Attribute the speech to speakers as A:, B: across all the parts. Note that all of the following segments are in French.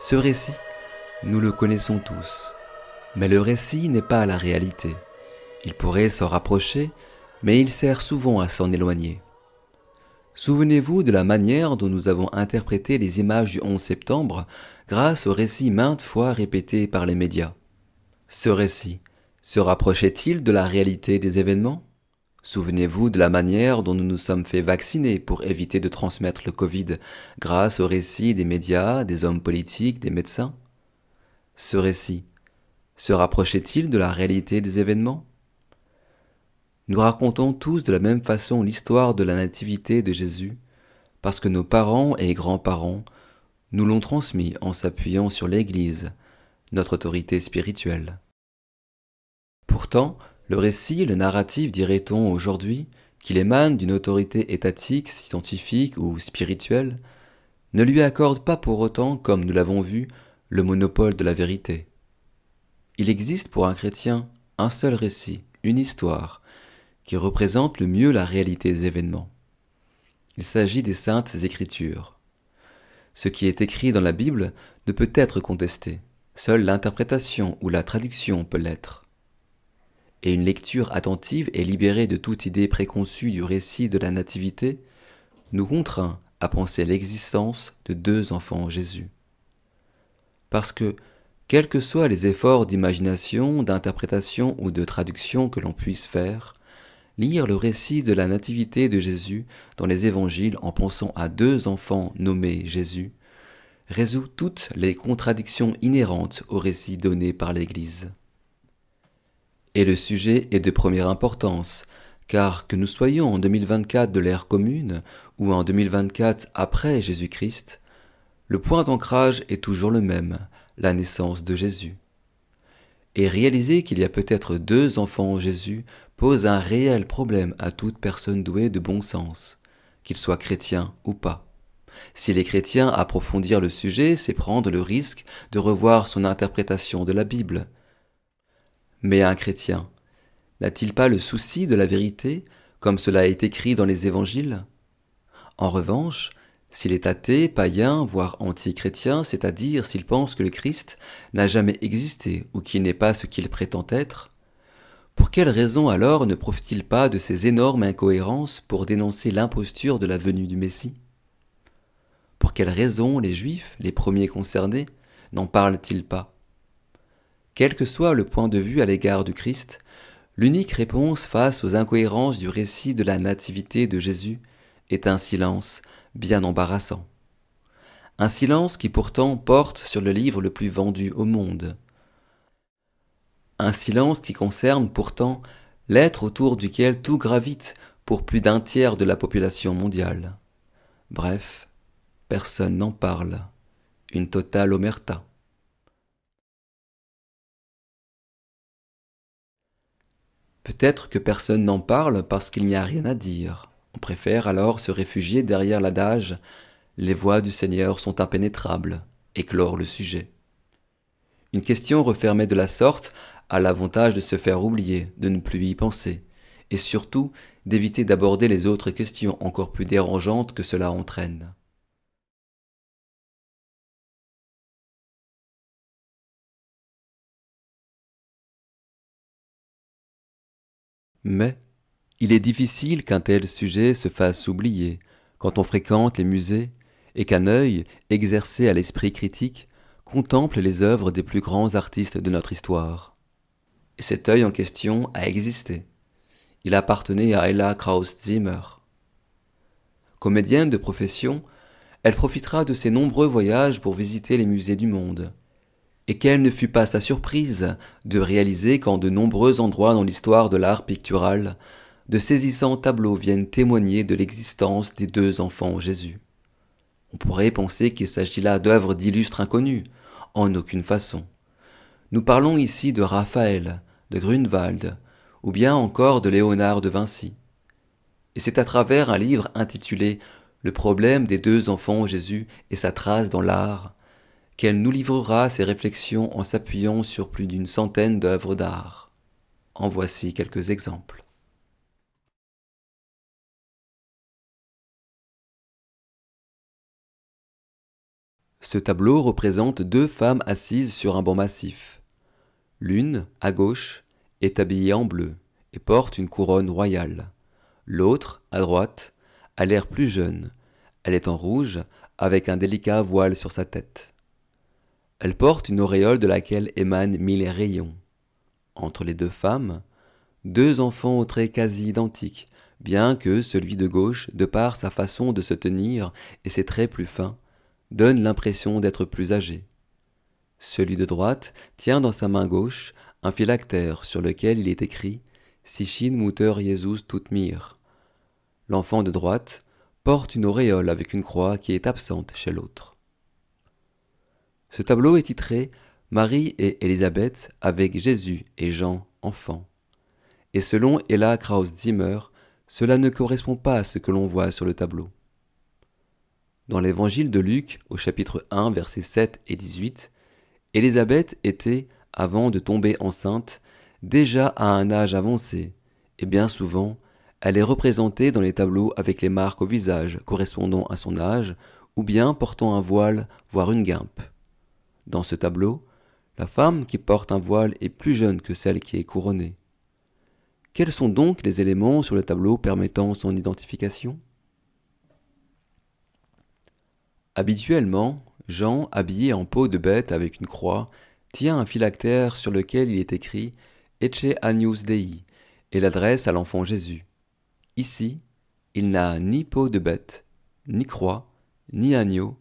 A: Ce récit, nous le connaissons tous. Mais le récit n'est pas la réalité. Il pourrait s'en rapprocher, mais il sert souvent à s'en éloigner. Souvenez-vous de la manière dont nous avons interprété les images du 11 septembre grâce au récit maintes fois répété par les médias. Ce récit se rapprochait-il de la réalité des événements ? Souvenez-vous de la manière dont nous nous sommes fait vacciner pour éviter de transmettre le Covid grâce au récit des médias, des hommes politiques, des médecins ? Ce récit se rapprochait-il de la réalité des événements ? Nous racontons tous de la même façon l'histoire de la nativité de Jésus, parce que nos parents et grands-parents nous l'ont transmis en s'appuyant sur l'Église, notre autorité spirituelle. Pourtant, le récit, le narratif, dirait-on aujourd'hui, qu'il émane d'une autorité étatique, scientifique ou spirituelle, ne lui accorde pas pour autant, comme nous l'avons vu, le monopole de la vérité. Il existe pour un chrétien un seul récit, une histoire, qui représente le mieux la réalité des événements. Il s'agit des Saintes Écritures. Ce qui est écrit dans la Bible ne peut être contesté, seule l'interprétation ou la traduction peut l'être. Et une lecture attentive et libérée de toute idée préconçue du récit de la Nativité nous contraint à penser l'existence de deux enfants Jésus. Parce que, quels que soient les efforts d'imagination, d'interprétation ou de traduction que l'on puisse faire, lire le récit de la nativité de Jésus dans les évangiles en pensant à deux enfants nommés Jésus résout toutes les contradictions inhérentes au récit donné par l'Église. Et le sujet est de première importance, car que nous soyons en 2024 de l'ère commune ou en 2024 après Jésus-Christ, le point d'ancrage est toujours le même, la naissance de Jésus. Et réaliser qu'il y a peut-être deux enfants Jésus pose un réel problème à toute personne douée de bon sens, qu'il soit chrétien ou pas. S'il est chrétien, approfondir le sujet, c'est prendre le risque de revoir son interprétation de la Bible. Mais un chrétien, n'a-t-il pas le souci de la vérité, comme cela est écrit dans les évangiles ? En revanche, s'il est athée, païen, voire anti-chrétien, c'est-à-dire s'il pense que le Christ n'a jamais existé ou qu'il n'est pas ce qu'il prétend être, pour quelle raison alors ne profite-t-il pas de ces énormes incohérences pour dénoncer l'imposture de la venue du Messie ? Pour quelle raison les Juifs, les premiers concernés, n'en parlent-ils pas ? Quel que soit le point de vue à l'égard du Christ, l'unique réponse face aux incohérences du récit de la nativité de Jésus est un silence bien embarrassant. Un silence qui pourtant porte sur le livre le plus vendu au monde. Un silence qui concerne pourtant l'être autour duquel tout gravite pour plus d'un tiers de la population mondiale. Bref, personne n'en parle. Une totale omerta. Peut-être que personne n'en parle parce qu'il n'y a rien à dire. On préfère alors se réfugier derrière l'adage « Les voies du Seigneur sont impénétrables » et clore le sujet. Une question refermée de la sorte a l'avantage de se faire oublier, de ne plus y penser, et surtout d'éviter d'aborder les autres questions encore plus dérangeantes que cela entraîne. Mais il est difficile qu'un tel sujet se fasse oublier quand on fréquente les musées et qu'un œil, exercé à l'esprit critique, contemple les œuvres des plus grands artistes de notre histoire. Et cet œil en question a existé. Il appartenait à Ella Kraus-Zimmer. Comédienne de profession, elle profitera de ses nombreux voyages pour visiter les musées du monde. Et quelle ne fut pas sa surprise de réaliser qu'en de nombreux endroits dans l'histoire de l'art pictural, de saisissants tableaux viennent témoigner de l'existence des deux enfants Jésus. On pourrait penser qu'il s'agit là d'œuvres d'illustres inconnus, en aucune façon. Nous parlons ici de Raphaël, de Grunewald, ou bien encore de Léonard de Vinci. Et c'est à travers un livre intitulé « Le problème des deux enfants Jésus et sa trace dans l'art » qu'elle nous livrera ses réflexions en s'appuyant sur plus d'une centaine d'œuvres d'art. En voici quelques exemples. Ce tableau représente deux femmes assises sur un banc massif. L'une, à gauche, est habillée en bleu et porte une couronne royale. L'autre, à droite, a l'air plus jeune. Elle est en rouge, avec un délicat voile sur sa tête. Elle porte une auréole de laquelle émanent 1000 rayons. Entre les deux femmes, deux enfants aux traits quasi identiques, bien que celui de gauche, de par sa façon de se tenir et ses traits plus fins, donne l'impression d'être plus âgé. Celui de droite tient dans sa main gauche un phylactère sur lequel il est écrit « Sichin Mutter Jesus tut mir ». L'enfant de droite porte une auréole avec une croix qui est absente chez l'autre. Ce tableau est titré « Marie et Élisabeth avec Jésus et Jean, enfants ». Et selon Ella Kraus-Zimmer, cela ne correspond pas à ce que l'on voit sur le tableau. Dans l'évangile de Luc, au chapitre 1, versets 7 et 18, Élisabeth était, avant de tomber enceinte, déjà à un âge avancé, et bien souvent, elle est représentée dans les tableaux avec les marques au visage correspondant à son âge, ou bien portant un voile, voire une guimpe. Dans ce tableau, la femme qui porte un voile est plus jeune que celle qui est couronnée. Quels sont donc les éléments sur le tableau permettant son identification ? Habituellement, Jean, habillé en peau de bête avec une croix, tient un phylactère sur lequel il est écrit « Ecce Agnus Dei » et l'adresse à l'enfant Jésus. Ici, il n'a ni peau de bête, ni croix, ni agneau,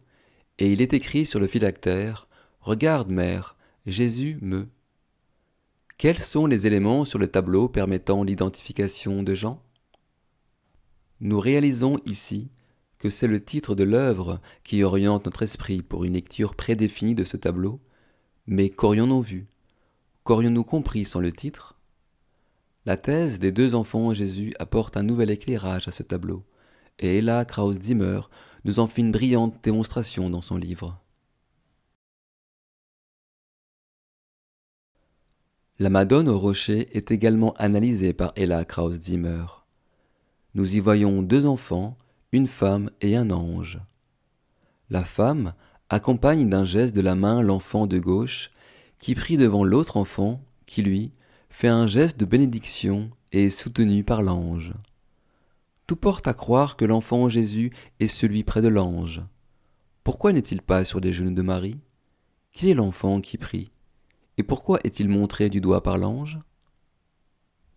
A: et il est écrit sur le phylactère « Regarde, mère, Jésus me ». Quels sont les éléments sur le tableau permettant l'identification de Jean ? Nous réalisons ici que c'est le titre de l'œuvre qui oriente notre esprit pour une lecture prédéfinie de ce tableau, mais qu'aurions-nous vu ? Qu'aurions-nous compris sans le titre ? La thèse des deux enfants Jésus apporte un nouvel éclairage à ce tableau, et Ella Kraus-Zimmer nous en fait une brillante démonstration dans son livre. La Madone au rocher est également analysée par Ella Kraus-Zimmer. Nous y voyons deux enfants, une femme et un ange. La femme accompagne d'un geste de la main l'enfant de gauche, qui prie devant l'autre enfant, qui lui fait un geste de bénédiction et est soutenu par l'ange. Tout porte à croire que l'enfant Jésus est celui près de l'ange. Pourquoi n'est-il pas sur les genoux de Marie ? Qui est l'enfant qui prie ? Et pourquoi est-il montré du doigt par l'ange ?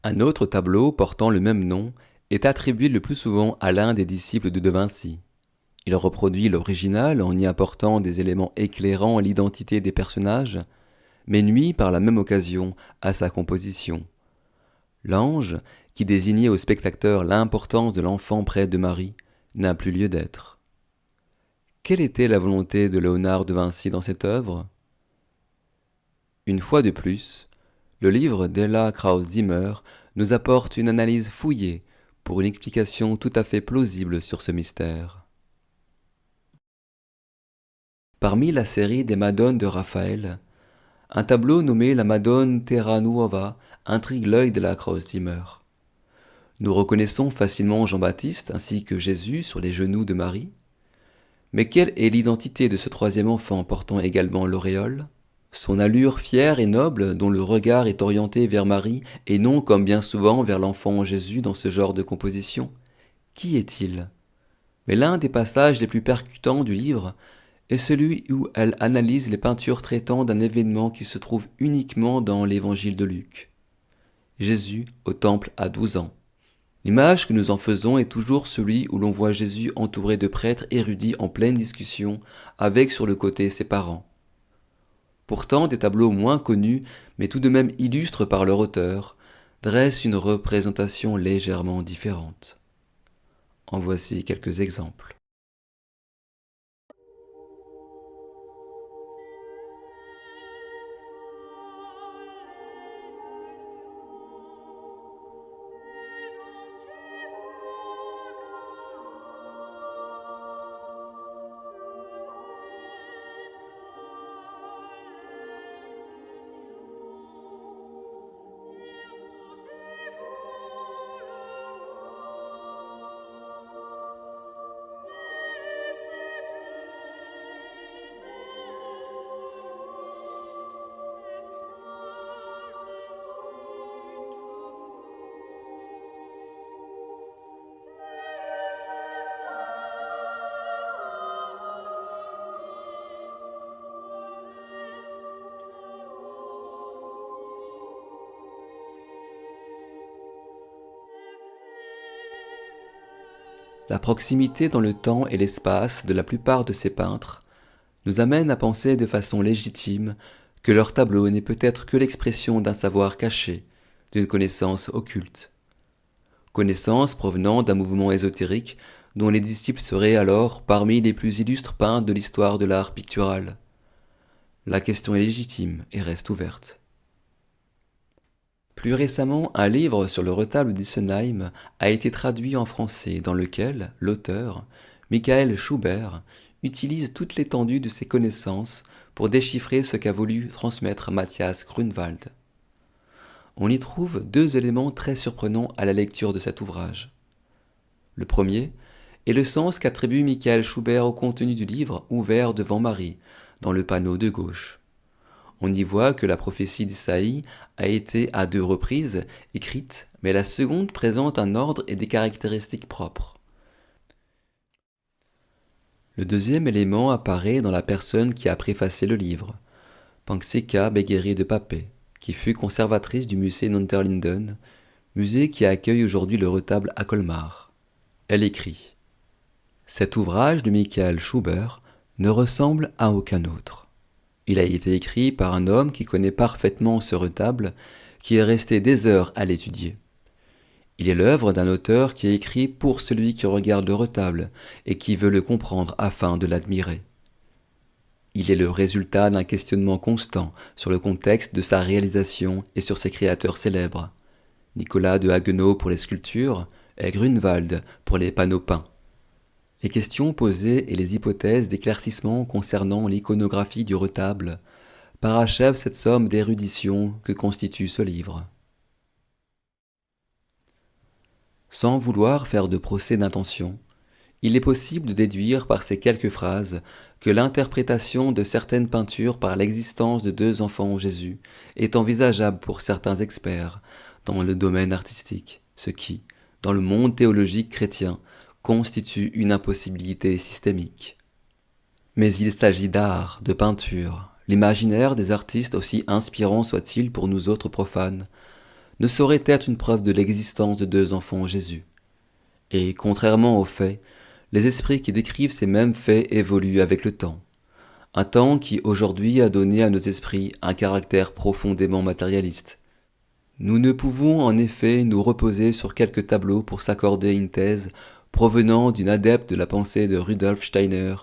A: Un autre tableau portant le même nom est attribué le plus souvent à l'un des disciples de De Vinci. Il reproduit l'original en y apportant des éléments éclairant l'identité des personnages, mais nuit par la même occasion à sa composition. L'ange, qui désignait au spectateur l'importance de l'enfant près de Marie, n'a plus lieu d'être. Quelle était la volonté de Léonard de Vinci dans cette œuvre ? Une fois de plus, le livre d'Ella Kraus-Zimmer nous apporte une analyse fouillée pour une explication tout à fait plausible sur ce mystère. Parmi la série des Madones de Raphaël, un tableau nommé la Madone Terra Nuova intrigue l'œil de la Kraus-Zimmer. Nous reconnaissons facilement Jean-Baptiste ainsi que Jésus sur les genoux de Marie. Mais quelle est l'identité de ce troisième enfant portant également l'auréole ? Son allure fière et noble, dont le regard est orienté vers Marie et non comme bien souvent vers l'enfant Jésus dans ce genre de composition. Qui est-il ? Mais l'un des passages les plus percutants du livre est celui où elle analyse les peintures traitant d'un événement qui se trouve uniquement dans l'évangile de Luc. Jésus au temple à 12 ans. L'image que nous en faisons est toujours celui où l'on voit Jésus entouré de prêtres érudits en pleine discussion, avec sur le côté ses parents. Pourtant, des tableaux moins connus, mais tout de même illustres par leur auteur, dressent une représentation légèrement différente. En voici quelques exemples. La proximité dans le temps et l'espace de la plupart de ces peintres nous amène à penser de façon légitime que leur tableau n'est peut-être que l'expression d'un savoir caché, d'une connaissance occulte. Connaissance provenant d'un mouvement ésotérique dont les disciples seraient alors parmi les plus illustres peintres de l'histoire de l'art pictural. La question est légitime et reste ouverte. Plus récemment, un livre sur le retable d'Issenheim a été traduit en français dans lequel l'auteur, Michael Schubert, utilise toute l'étendue de ses connaissances pour déchiffrer ce qu'a voulu transmettre Matthias Grunewald. On y trouve deux éléments très surprenants à la lecture de cet ouvrage. Le premier est le sens qu'attribue Michael Schubert au contenu du livre ouvert devant Marie, dans le panneau de gauche. On y voit que la prophétie d'Isaïe a été à 2 reprises écrite, mais la seconde présente un ordre et des caractéristiques propres. Le deuxième élément apparaît dans la personne qui a préfacé le livre, Panksika Begueri de Papet, qui fut conservatrice du musée Nonterlinden, musée qui accueille aujourd'hui le retable à Colmar. Elle écrit « Cet ouvrage de Michael Schubert ne ressemble à aucun autre. Il a été écrit par un homme qui connaît parfaitement ce retable, qui est resté des heures à l'étudier. Il est l'œuvre d'un auteur qui est écrit pour celui qui regarde le retable et qui veut le comprendre afin de l'admirer. Il est le résultat d'un questionnement constant sur le contexte de sa réalisation et sur ses créateurs célèbres, Nicolas de Haguenau pour les sculptures et Grunewald pour les panneaux peints. Les questions posées et les hypothèses d'éclaircissement concernant l'iconographie du retable parachèvent cette somme d'érudition que constitue ce livre. Sans vouloir faire de procès d'intention, il est possible de déduire par ces quelques phrases que l'interprétation de certaines peintures par l'existence de 2 enfants Jésus est envisageable pour certains experts dans le domaine artistique, ce qui, dans le monde théologique chrétien, constitue une impossibilité systémique. Mais il s'agit d'art, de peinture. L'imaginaire des artistes, aussi inspirant soit-il pour nous autres profanes, ne saurait être une preuve de l'existence de 2 enfants Jésus. Et, contrairement aux faits, les esprits qui décrivent ces mêmes faits évoluent avec le temps. Un temps qui aujourd'hui a donné à nos esprits un caractère profondément matérialiste. Nous ne pouvons en effet nous reposer sur quelques tableaux pour s'accorder une thèse provenant d'une adepte de la pensée de Rudolf Steiner,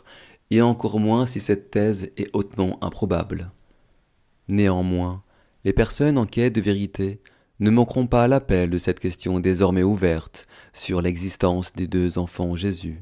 A: et encore moins si cette thèse est hautement improbable. Néanmoins, les personnes en quête de vérité ne manqueront pas à l'appel de cette question désormais ouverte sur l'existence des 2 enfants Jésus.